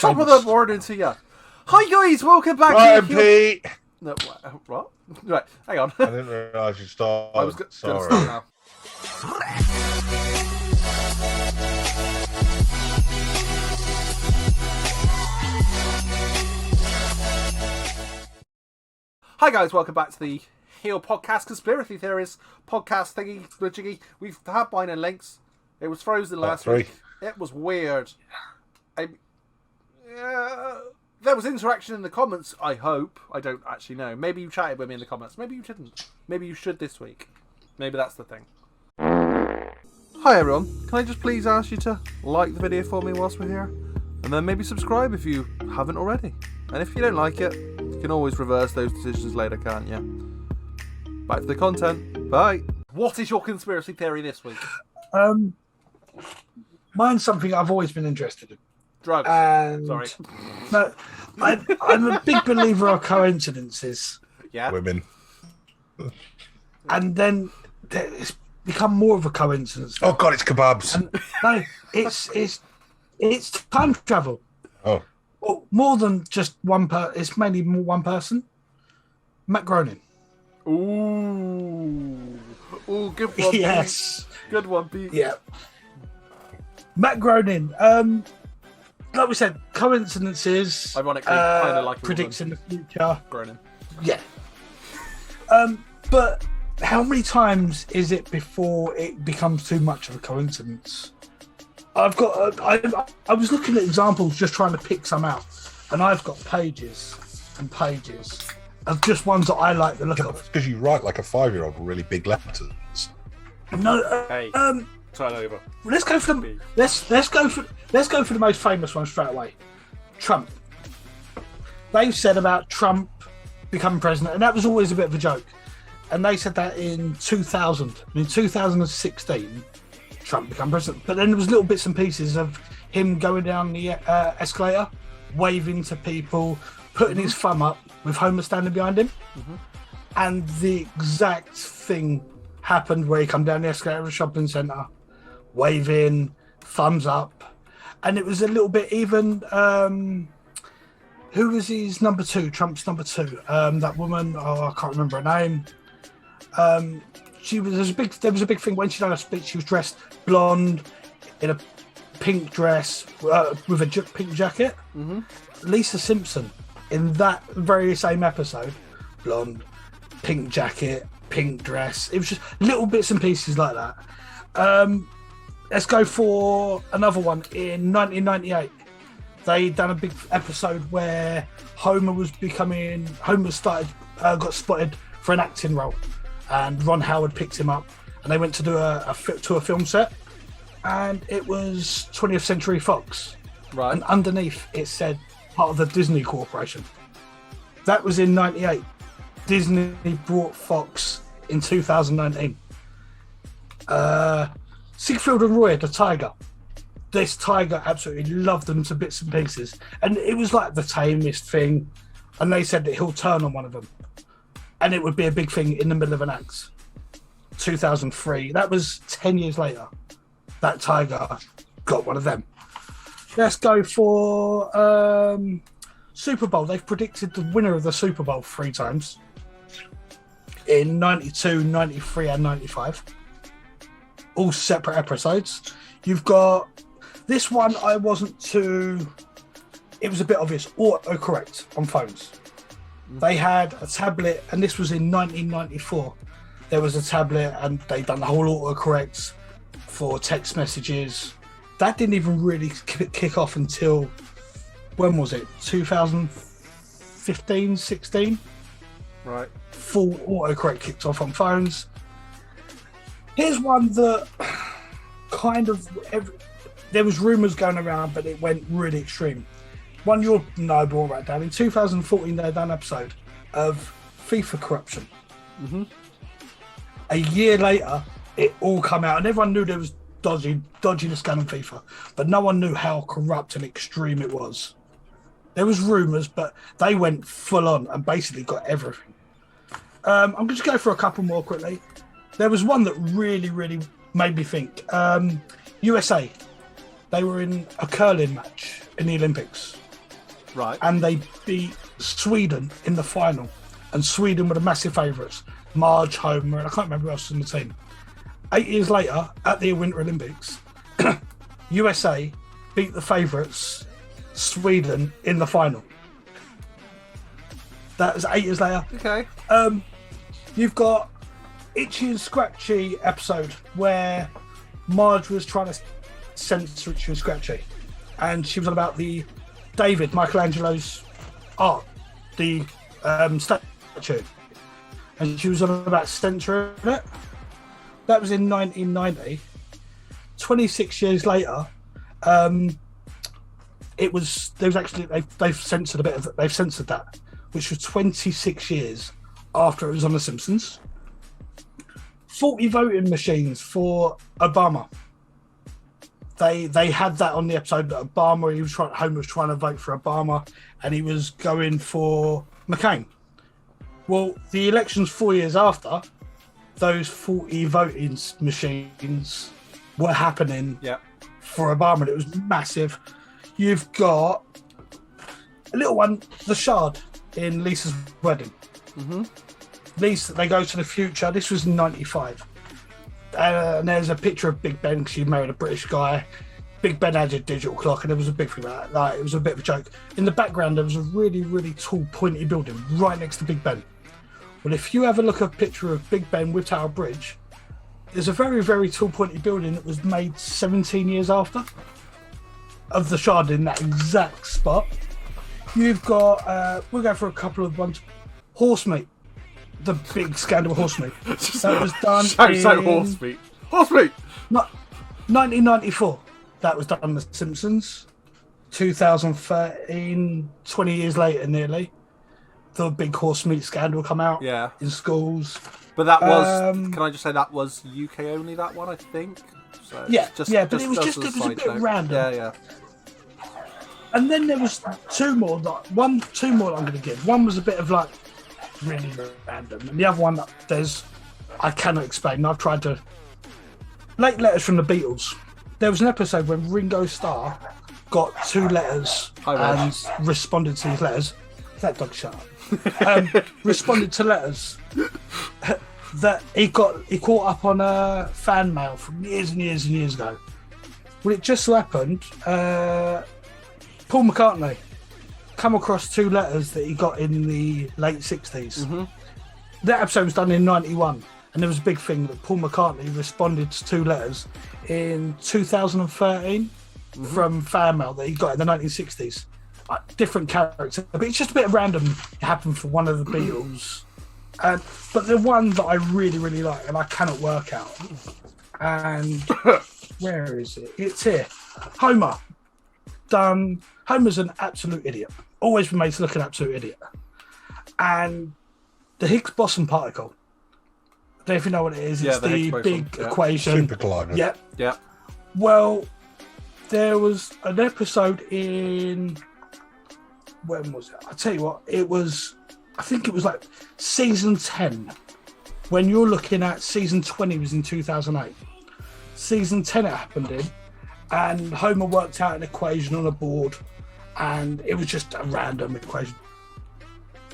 top of the morning to you. Hi guys, welcome back Right, Pete. No, what? Right, hang on. I didn't realise you started. I was going to start now. Hi guys, welcome back to the Heel Podcast Conspiracy Theories podcast thingy jiggy. We've had mine and links. It was frozen last week. It was weird. There was interaction in the comments, I hope. I don't actually know. Maybe you chatted with me in the comments. Maybe you didn't. Maybe you should this week. Maybe that's the thing. Hi everyone. Can I just please ask you to like the video for me whilst we're here? And then maybe subscribe if you haven't already. And if you don't like it, you can always reverse those decisions later, can't you? Back to the content. Bye. What is your conspiracy theory this week? Mine's something I've always been interested in. Drugs. Sorry. No, I'm a big believer of coincidences. Yeah. Women. And then it's become more of a coincidence. Oh God, it's kebabs. And, no, it's time travel. Oh. Well, more than just one it's mainly more one person. Matt Groening. Ooh, good one. Yes. Pete. Good one, Pete. Yeah. Matt Groening. Like we said, coincidences. Ironically, kind of like predicts in the future. Groening. Yeah. But how many times is it before it becomes too much of a coincidence? I was looking at examples, just trying to pick some out, and I've got pages and pages of just ones that I like the look of. Because you write like a 5-year-old with really big letters. No. Hey. Turn over. Let's go for the let's go for the most famous one straight away. Trump. They've said about Trump becoming president, and that was always a bit of a joke. And they said that in 2000. In 2016, Trump became president. But then there was little bits and pieces of him going down the escalator, waving to people, putting his thumb up with Homer standing behind him. Mm-hmm. And the exact thing happened where he come down the escalator of a shopping centre, waving, thumbs up. And it was a little bit even... who was his number two? Trump's number two. That woman, I can't remember her name. There was a big thing when she done her speech. She was dressed blonde in a pink dress with a pink jacket. Mm-hmm. Lisa Simpson in that very same episode, blonde, pink jacket, pink dress. It was just little bits and pieces like that. Let's go for another one. In 1998, they done a big episode where Homer got spotted for an acting role, and Ron Howard picked him up, and they went to do a film set, and it was 20th Century Fox, right? And underneath it said part of the Disney Corporation. That was in '98. Disney brought Fox in 2019. Siegfried and Roy, the tiger. This tiger absolutely loved them to bits and pieces, and it was like the tamest thing. And they said that he'll turn on one of them, and it would be a big thing in the middle of an act. 2003. That was 10 years later. That tiger got one of them. Let's go for Super Bowl. They've predicted the winner of the Super Bowl 3 times. In 92, 93 and 95. All separate episodes. You've got this one. It was a bit obvious. Autocorrect on phones. They had a tablet, and this was in 1994. There was a tablet, and they done the whole autocorrect for text messages. That didn't even really kick off until, when was it? 2015, 16? Right. Full autocorrect kicked off on phones. Here's one that there was rumours going around, but it went really extreme. One you'll know more about, Dan. In 2014, they done an episode of FIFA corruption. Mm-hmm. A year later, it all come out, and everyone knew there was dodginess going on FIFA, but no one knew how corrupt and extreme it was. There was rumours, but they went full on and basically got everything. I'm going to go for a couple more quickly. There was one that really, really made me think. USA, they were in a curling match in the Olympics. Right. And they beat Sweden in the final. And Sweden were the massive favourites. Marge, Homer, and I can't remember who else was in the team. 8 years later, at the Winter Olympics, USA beat the favourites, Sweden, in the final. That was 8 years later. Okay. You've got Itchy and Scratchy episode where Marge was trying to censor Itchy and Scratchy. And she was on about the David, Michelangelo's art, the statue. And she was on about censoring it. That was in 1990. 26 years later, they've censored a bit of it. They've censored that, which was 26 years after it was on The Simpsons. 40 voting machines for Obama. They had that on the episode that Obama, Homer was trying to vote for Obama, and he was going for McCain. Well, the elections 4 years after, those 40 voting machines were happening for Obama, and it was massive. You've got a little one, the Shard, in Lisa's wedding. Mm-hmm. Lisa, they go to the future. This was in 95. And there's a picture of Big Ben, because she married a British guy. Big Ben had a digital clock, and there was a big thing about that. Like, it was a bit of a joke. In the background, there was a really, really tall, pointy building right next to Big Ben. Well, if you ever look at a picture of Big Ben with Tower Bridge, there's a very, very tall, pointy building that was made 17 years after of the Shard in that exact spot. You've got, we'll go for a couple of ones. Horse meat. The big scandal of horse meat. That was done in... horse meat. Horse meat! 1994. That was done on The Simpsons. 2013, 20 years later nearly, the big horse meat scandal come out in schools. But that was, can I just say that was UK only, that one, I think? So but it was a bit random. Yeah. And then there was two more that I'm going to give. One was a bit of like really random, and the other one I cannot explain. I've tried to. Late letters from the Beatles. There was an episode when Ringo Starr got 2 letters and responded to these letters. That dog shut up. Responded to letters that he caught up on a fan mail from years and years and years ago. Well, it just so happened Paul McCartney come across 2 letters that he got in the late 60s. Mm-hmm. That episode was done in 91, and there was a big thing that Paul McCartney responded to 2 letters in 2013 from fan mail that he got in the 1960s. Different character, but it's just a bit of random. It happened for one of the Beatles, but the one that I really, really like, and I cannot work out. And where is it? It's here. Homer. Homer's an absolute idiot. Always been made to look an absolute idiot. And the Higgs boson particle. I don't know if you know what it is. It's the big equation. Super collider. Yeah. Well, there was an episode in... When was it? I'll tell you what. I think it was like season 10. When you're looking at season 20 was in 2008. Season 10 it happened in. And Homer worked out an equation on a board. And it was just a random equation.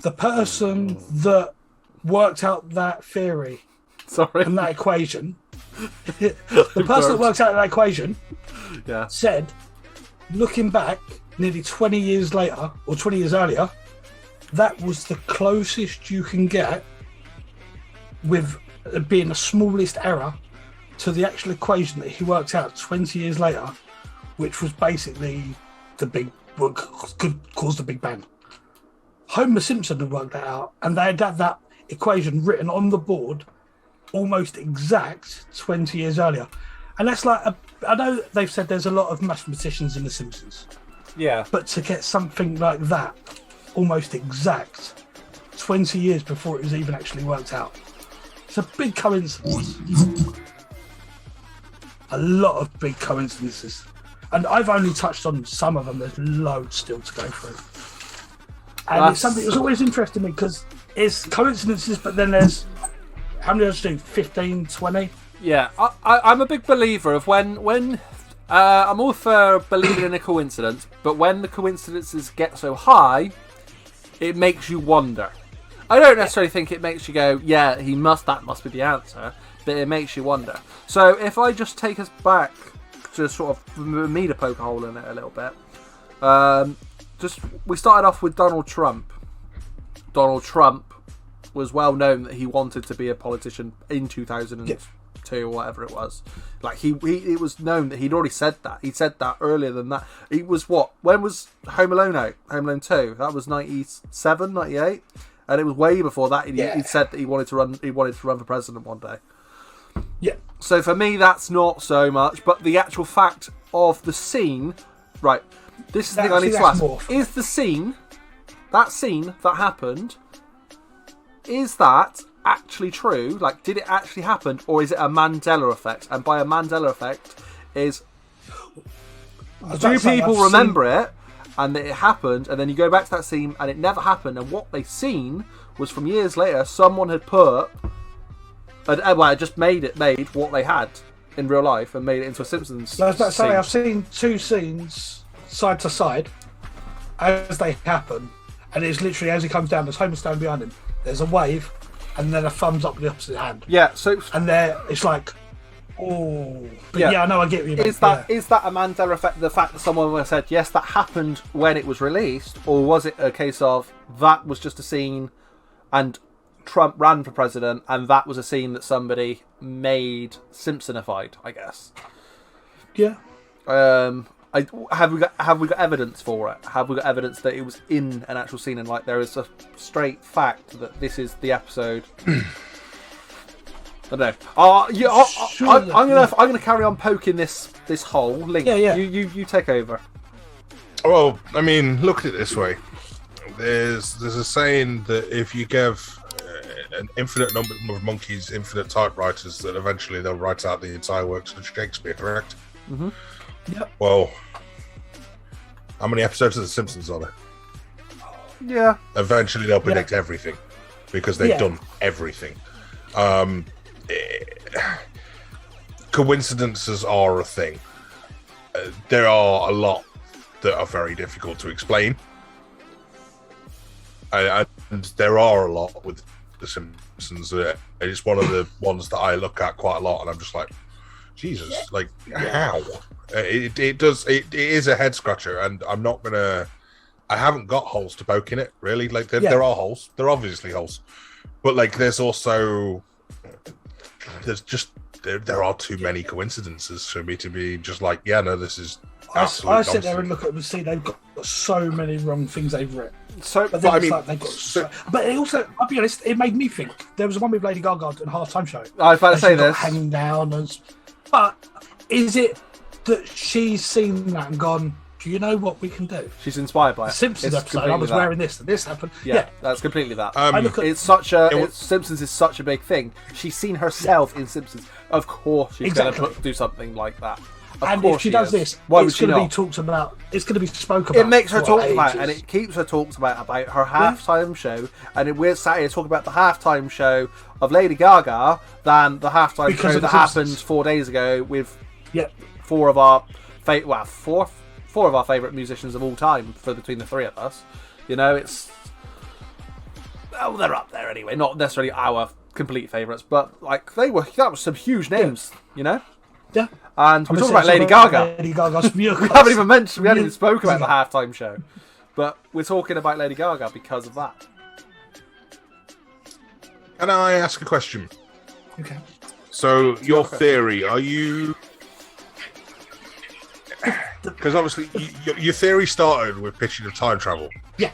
The person that worked out that theory and that equation, the person that worked out that equation said, looking back, nearly 20 years later, or 20 years earlier, that was the closest you can get with being the smallest error to the actual equation that he worked out 20 years later, which was basically what could cause the Big Bang. Homer Simpson had worked that out, and they had that equation written on the board almost exact 20 years earlier. And that's like, I know they've said there's a lot of mathematicians in The Simpsons. Yeah. But to get something like that, almost exact, 20 years before it was even actually worked out, it's a big coincidence. A lot of big coincidences. And I've only touched on some of them. There's loads still to go through. And it's something that's always interested me because it's coincidences, but then there's, how many others do? 15, 20? Yeah, I'm a big believer of when I'm all for believing in a coincidence, but when the coincidences get so high, it makes you wonder. I don't necessarily think it makes you go, yeah, that must be the answer, but it makes you wonder. So if I just take us back to sort of me to poke a hole in it a little bit, we started off with Donald Trump. Donald Trump was well known that he wanted to be a politician in 2002 or whatever it was. Like it was known that he'd already said that. He said that earlier than that. It was what? When was Home Alone out? Home Alone 2. That was 97, 98. And it was way before that. He'd said that he wanted to run for president one day. Yeah. So for me, that's not so much. But the actual fact of the scene, right? This is the thing I need to ask: is the scene that happened? Is that actually true? Like, did it actually happen, or is it a Mandela effect? And by a Mandela effect, do people remember it, and that it happened, and then you go back to that scene, and it never happened, and what they seen was from years later, someone had just made what they had in real life and made it into a Simpsons. I was about to say, I've seen two scenes side to side as they happen, and it's literally as he comes down, there's Homer standing behind him. There's a wave, and then a thumbs up with the opposite hand. Yeah, so and there it's like, oh, but yeah, I know, I get what you mean. Is that a Mandela effect? The fact that someone said yes, that happened when it was released, or was it a case of that was just a scene, and Trump ran for president, and that was a scene that somebody made Simpsonified, I guess. Yeah. Have we got evidence for it? Have we got evidence that it was in an actual scene, and like there is a straight fact that this is the episode? I don't know. I'm gonna carry on poking this hole. Link. Yeah. You take over. Well, I mean, look at it this way. There's a saying that if you give an infinite number of monkeys infinite typewriters, that eventually they'll write out the entire works of Shakespeare. Correct? Mm-hmm. Yep. Well, how many episodes of The Simpsons are there? Yeah. Eventually they'll predict everything because they've done everything. Coincidences are a thing. There are a lot that are very difficult to explain. And there are a lot with The Simpsons. It's one of the ones that I look at quite a lot, and I'm just like, Jesus, like, how? It is a head scratcher, and I haven't got holes to poke in it, really. Like, there are holes. There are obviously holes. But, like, there are too many coincidences for me to be just like, yeah, no, this is absolutely I sit there and look at them and see they've got so many wrong things they've written. So, but I mean, like they've got but it also, I'll be honest, it made me think. There was one with Lady Gaga in Halftime Show. I was about to say this. Hanging down, but is it that she's seen that and gone, do you know what we can do? She's inspired by it. Simpsons episode, I was wearing this and this happened. Yeah, that's completely that. Simpsons is such a big thing. She's seen herself in Simpsons. Of course she's going to do something like that. And if she does this, it's going to be talked about. It's going to be spoken about. It makes her talk about it, and it keeps her talked about her halftime show. And we're sat here talking about the halftime show of Lady Gaga than the halftime show that happened 4 days ago with four of our favorite musicians of all time between the three of us. You know, they're up there anyway. Not necessarily our complete favourites, but like that was some huge names. You know. Yeah. And we're talking about Lady Gaga. Lady Gaga's we haven't even spoken about the halftime show. But we're talking about Lady Gaga because of that. Can I ask a question? Okay. So, your theory, are you... Because obviously, your theory started with pitching of time travel. Yeah.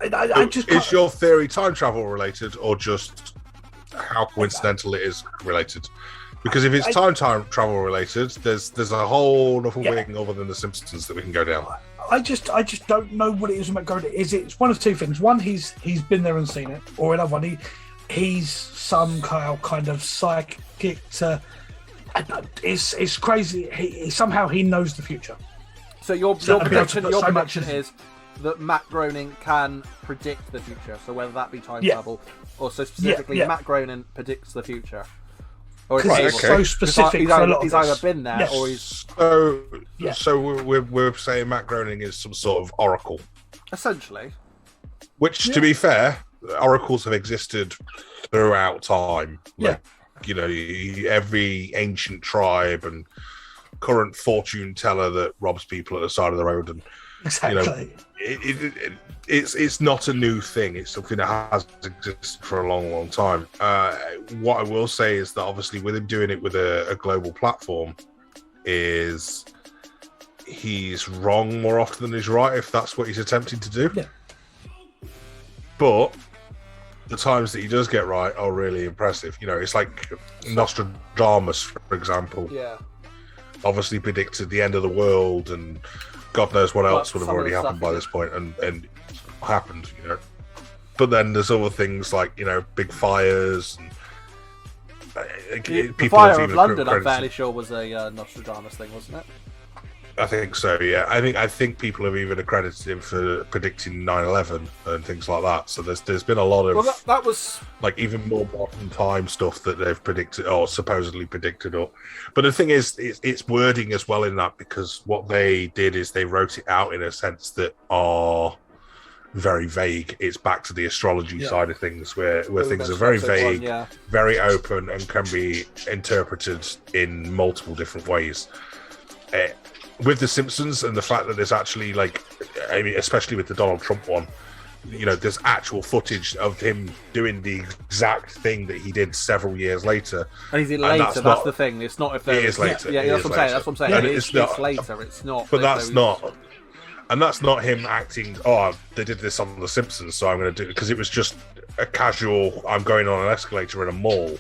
Is your theory time travel related, or just how coincidental it is related? Because if it's time travel related, there's a whole other wing other than The Simpsons that we can go down. I just don't know what it is about going. It's one of two things. One, he's been there and seen it, or another one, he's somehow kind of psychic. It's crazy. He somehow knows the future. So your prediction is that Matt Groening can predict the future. So whether that be time travel, or so specifically, Matt Groening predicts the future. Or because Right, it's okay. so specific he's for a either, lot of he's this. either been there Yes. or he's So, Yeah. so we're saying Matt Groening is some sort of oracle, essentially. which, to be fair, oracles have existed throughout time. Like, you know, every ancient tribe and current fortune teller that robs people at the side of the road, and Exactly. it's not a new thing. It's something that has existed for a long, long time. What I will say is that obviously with him doing it with a global platform, is he's wrong more often than he's right if that's what he's attempting to do. Yeah. But the times that he does get right are really impressive. You know, it's like Nostradamus, for example. Yeah. Obviously predicted the end of the world, and God knows what else would have some of already the happened stuff by this point, and happened, you know. But then there's other things like, you know, big fires. And, The people fire have of even London, I'm credited- fairly sure, was a Nostradamus thing, wasn't it? I think so, yeah. I think people have even accredited him for predicting 9/11 and things like that. So there's been a lot of Well, that was like even more modern time stuff that they've predicted or supposedly predicted up. But the thing is, it's wording as well in that, because what they did is they wrote it out in a sense that are very vague. It's back to the astrology side of things where things are very vague, very open, and can be interpreted in multiple different ways. With the Simpsons and the fact that there's actually, like, I mean, especially with the Donald Trump one, you know, there's actual footage of him doing the exact thing that he did several years later. And is it later? That's the thing. It's not if it is later. Yeah, that's what I'm saying. That's what I'm saying. Yeah, It's later. It's not. But that's not. And that's not him acting, oh, they did this on The Simpsons, so I'm going to do it. Because it was just a casual, I'm going on an escalator in a mall.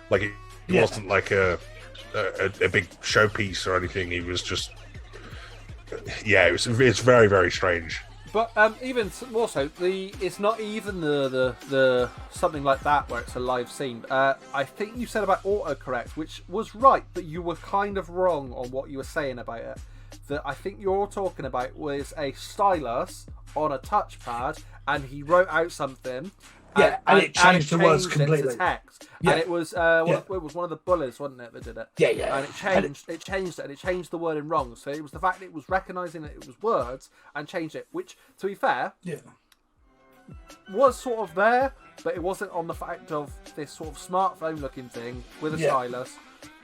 Like, it wasn't like a big showpiece or anything. He was just, it's very, very strange. But even more so, it's not even the something like that where it's a live scene. I think you said about autocorrect, which was right, but you were kind of wrong on what you were saying about it. That I think you're talking about was a stylus on a touchpad, and he wrote out something. And it changed the words completely. It to text. Yeah. And it was it was one of the bullies, wasn't it, that did it? Yeah. And it changed the wording wrong. So it was the fact that it was recognising that it was words and changed it, which, to be fair, was sort of there, but it wasn't on the fact of this sort of smartphone looking thing with a stylus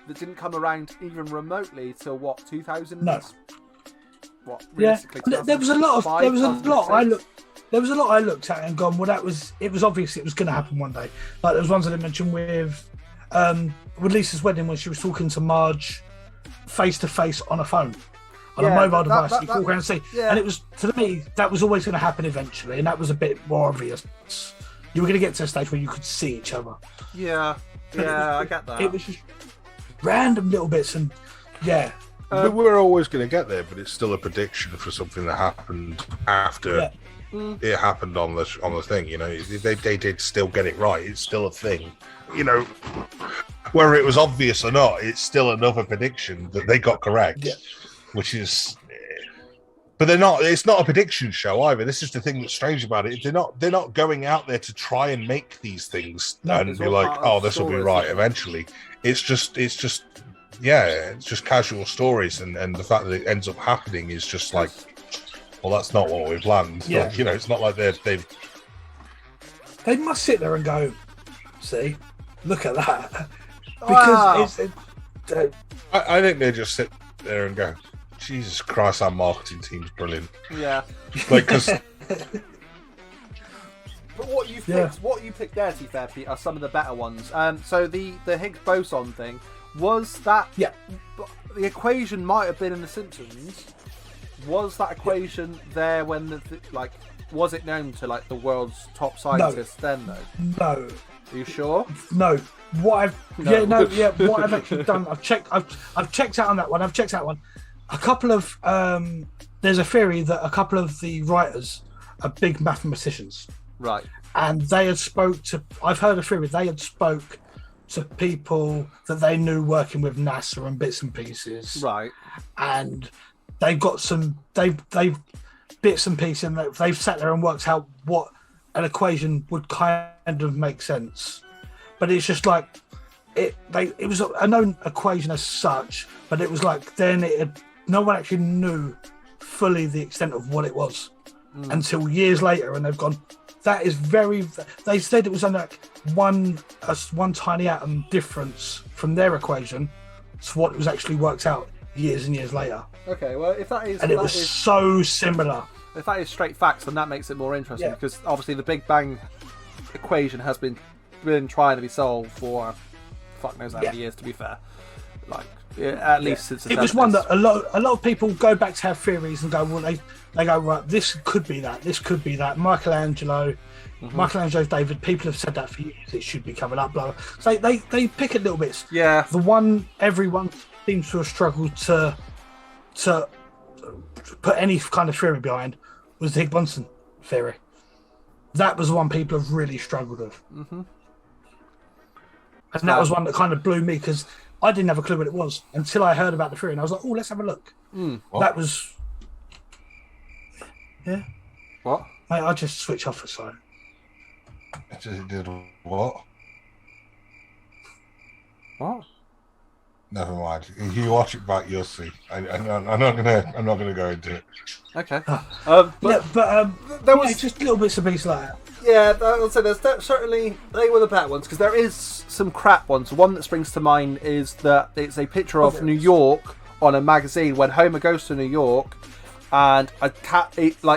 that didn't come around even remotely till what, 2000? No. What, realistically? There was a lot I looked at and gone, well, it was obvious it was going to happen one day. Like, there was ones that I mentioned with Lisa's wedding, when she was talking to Marge face to face on a phone, on a mobile device. You walk around and see, and it was, to me, that was always going to happen eventually, and that was a bit more obvious. You were going to get to a stage where you could see each other. Yeah, I get that. It was just random little bits, and But we're always going to get there, but it's still a prediction for something that happened after it happened on the thing. You know, they did still get it right. It's still a thing. You know, whether it was obvious or not, it's still another prediction that they got correct, which is. But they're not. It's not a prediction show either. This is the thing that's strange about it. They're not going out there to try and make these things and be like, oh, this will be right eventually. It's just casual stories, and the fact that it ends up happening is just like, well, that's not what we planned. Yeah. Like, you know, it's not like they've. They must sit there and go, see, look at that, because I think they just sit there and go, Jesus Christ, our marketing team's brilliant. Yeah. Like, because. But what you picked there, to be fair, Pete, are some of the better ones. So the Higgs boson thing. Was that... Yeah. The equation might have been in The Simpsons. Was that equation there when was it known to, like, the world's top scientists then, though? No. Are you sure? No. What I've actually done, I've checked out on that one. A couple of... there's a theory that a couple of the writers are big mathematicians. Right. And they had I've heard a theory, they had spoke to people that they knew working with NASA and bits and pieces. Right. And they've got they've bits and pieces, and they've sat there and worked out what an equation would kind of make sense. But it's just like, it was a known equation as such, but it was like then no one actually knew fully the extent of what it was until years later, and they've gone. That is very. They said it was only like one tiny atom difference from their equation to what it was actually worked out years and years later. Okay, well, if that is, and it was so similar. If that is straight facts, then that makes it more interesting because obviously the Big Bang equation has been trying to be solved for fuck knows how many years. To be fair, like at least since the 70s. Was one that a lot of people go back to have theories and go, well, they go, right, this could be that, this could be that. Michelangelo's David, people have said that for years, it should be covered up, blah, blah. So they pick at little bits. Yeah. The one everyone seems to have struggled to put any kind of theory behind was the Higgs-Boson theory. That was the one people have really struggled with. Mm-hmm. And that was one that kind of blew me because I didn't have a clue what it was until I heard about the theory and I was like, oh, let's have a look. That was... Yeah. What? Mate, I just switch off for a second. It did what? What? Never mind. If you watch it back, you'll see. I'm not gonna go into it. Okay. There was just little bits of pieces like that. Yeah, I would say there's certainly they were the better ones because there is some crap ones. One that springs to mind is that it's a picture of New York on a magazine when Homer goes to New York, and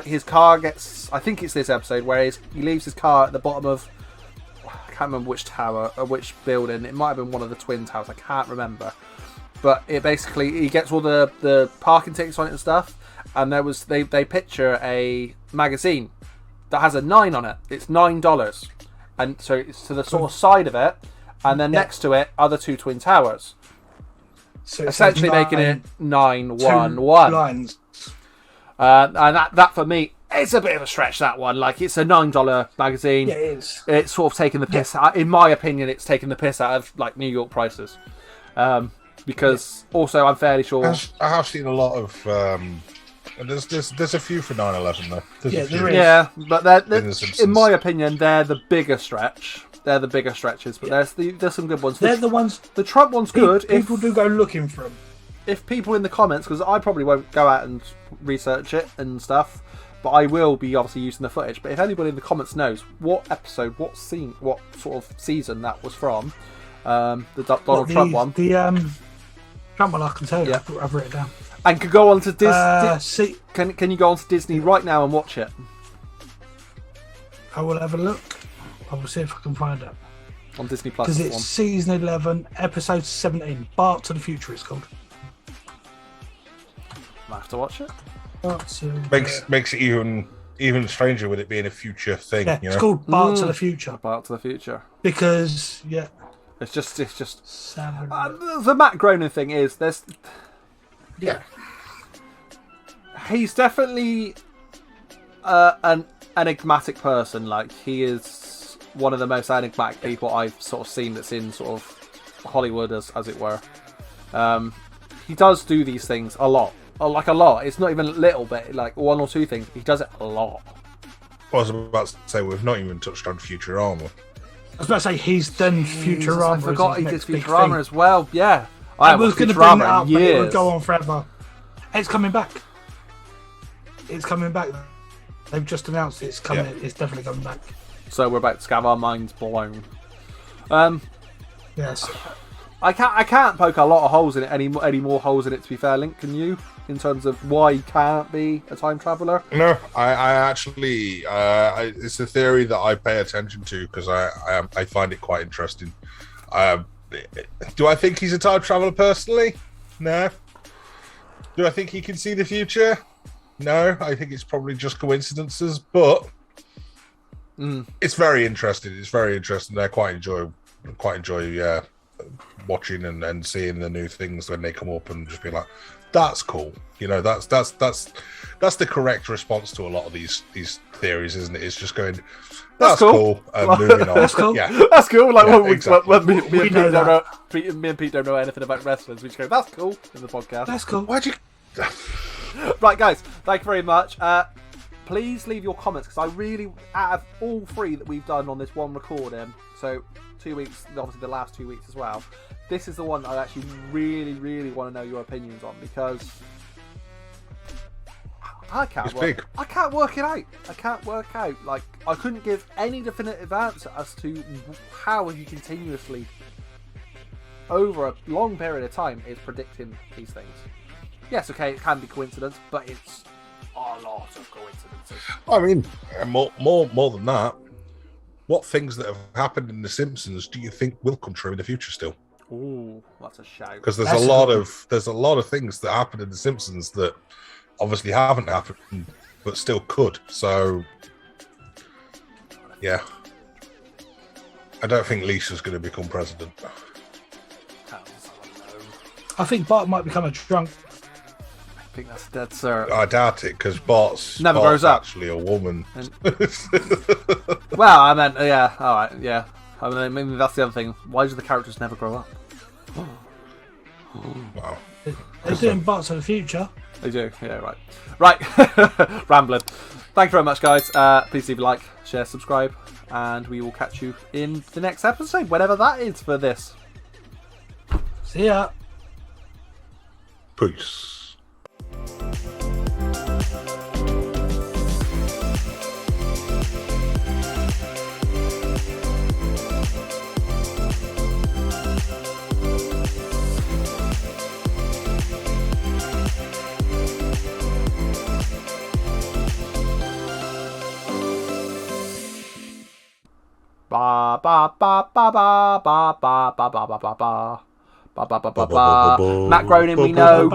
his car gets. I think it's this episode where he leaves his car at the bottom of. I can't remember which tower or which building. It might have been one of the twin towers. I can't remember, but it basically he gets all the parking tickets on it and stuff. And they picture a magazine that has a 9 on it. It's $9, and so it's to the sort of side of it, and then next to it are the two twin towers, so essentially making it 911. Lines. And that for me, it's a bit of a stretch. That one, like it's a $9 magazine. Yeah, it is. It's sort of taking the piss out. In my opinion, it's taking the piss out of like New York prices, because also I'm fairly sure I have seen a lot of. There's a few for 9/11 though. There is. Yeah, but in my opinion, they're the bigger stretch. They're the bigger stretches, but there's some good ones. They're the ones. The Trump one's good. People do go looking for them. If people in the comments, because I probably won't go out and research it and stuff, but I will be obviously using the footage. But if anybody in the comments knows what episode, what scene, what sort of season that was from, the Donald Trump one. The Trump one, I can tell you. Yeah. I've written it down. And can go on to Disney. Can you go on to Disney right now and watch it? I will have a look. I will see if I can find it on Disney Plus. Because it's season 11, episode 17. Bart to the Future. It's called. I have to watch it. Makes it even stranger with it being a future thing. Yeah, it's called Bart to the Future. Bart to the Future. Because it's just the Matt Groening thing is there's. Yeah. He's definitely an enigmatic person. Like, he is one of the most enigmatic people I've sort of seen that's in sort of Hollywood, as it were. He does do these things a lot. Like, a lot. It's not even a little bit, like one or two things. He does it a lot. I was about to say, we've not even touched on Futurama. I was about to say, he's done Futurama. I forgot he did Futurama as well. Yeah. I was going to bring it up, but it would go on forever. It's coming back. It's coming back. They've just announced it's coming. Yeah. It's definitely coming back. So we're about to have our minds blown. Yes. I can't poke a lot of holes in it. Any more holes in it? To be fair, Link, can you? In terms of why he can't be a time traveler? No, I actually it's a theory that I pay attention to because I find it quite interesting. Do I think he's a time traveler personally? No. Do I think he can see the future? No. I think it's probably just coincidences, but it's very interesting. It's very interesting. I quite enjoy watching and seeing the new things when they come up and just be like, that's cool. You know, that's the correct response to a lot of these theories, isn't it? It's just going, that's cool. And moving on. That's cool. Yeah, that's cool. Like when me and Pete don't know anything about wrestlers, we just go, that's cool in the podcast. That's cool. Why'd you? Right, guys. Thank you very much. Please leave your comments because I really, out of all three that we've done on this one recording, so 2 weeks, obviously the last 2 weeks as well, this is the one I actually really, really want to know your opinions on, because I can't work it out. I can't work out. Like, I couldn't give any definitive answer as to how he continuously, over a long period of time, is predicting these things. Yes, okay, it can be coincidence, but it's a lot of coincidences. I mean, more than that, what things that have happened in The Simpsons do you think will come true in the future still? Ooh, that's a shout. Because there's a lot of things that happened in The Simpsons that obviously haven't happened, but still could. So, yeah, I don't think Lisa's going to become president. I think Bart might become a drunk. I think that's dead, sir. I doubt it, because Bart's never grows up. Actually, a woman. Well, I meant, yeah, all right, yeah. I mean, maybe that's the other thing. Why do the characters never grow up? Wow. They're doing Bart's of the future. They do, yeah, right. Right, rambling. Thank you very much, guys. Please leave a like, share, subscribe, and we will catch you in the next episode, whenever that is for this. See ya. Peace. Ba ba ba ba ba ba ba ba ba ba ba ba ba ba ba ba. Matt Groening, we know.